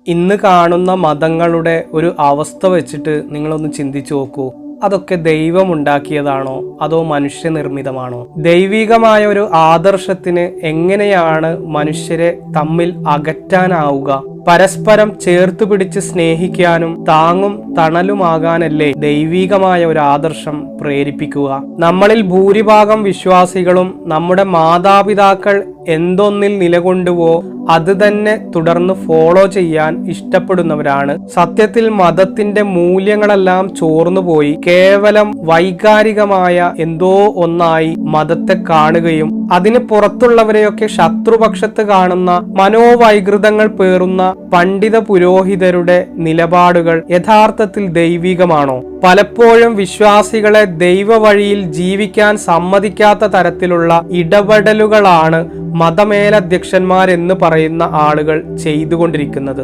ഇന്ന് കാണുന്ന മതങ്ങളുടെ ഒരു അവസ്ഥ വെച്ചിട്ട് നിങ്ങളൊന്ന് ചിന്തിച്ചു നോക്കൂ. അതൊക്കെ ദൈവം ഉണ്ടാക്കിയതാണോ അതോ മനുഷ്യനിർമ്മിതമാണോ? ദൈവികമായ ഒരു ആദർശത്തിന് എങ്ങനെയാണ് മനുഷ്യരെ തമ്മിൽ അകറ്റാനാവുക? പരസ്പരം ചേർത്ത് പിടിച്ച് സ്നേഹിക്കാനും താങ്ങും തണലുമാകാനല്ലേ ദൈവികമായ ഒരു ആദർശം പ്രേരിപ്പിക്കുക? നമ്മളിൽ ഭൂരിഭാഗം വിശ്വാസികളും നമ്മുടെ മാതാപിതാക്കൾ എന്തൊന്നിൽ നിലകൊണ്ടുവോ അത് തന്നെ തുടർന്ന് ഫോളോ ചെയ്യാൻ ഇഷ്ടപ്പെടുന്നവരാണ്. സത്യത്തിൽ മതത്തിന്റെ മൂല്യങ്ങളെല്ലാം ചോർന്നുപോയി കേവലം വൈകാരികമായ എന്തോ ഒന്നായി മതത്തെ കാണുകയും അതിന് പുറത്തുള്ളവരെയൊക്കെ ശത്രുപക്ഷത്ത് കാണുന്ന മനോവൈകൃതങ്ങൾ പേറുന്ന പണ്ഡിത പുരോഹിതരുടെ നിലപാടുകൾ യഥാർത്ഥത്തിൽ ദൈവികമാണോ? പലപ്പോഴും വിശ്വാസികളെ ദൈവ വഴിയിൽ ജീവിക്കാൻ സമ്മതിക്കാത്ത തരത്തിലുള്ള ഇടപെടലുകളാണ് മതമേലധ്യക്ഷന്മാരെന്ന് പറയുന്ന ആളുകൾ ചെയ്തുകൊണ്ടിരിക്കുന്നത്.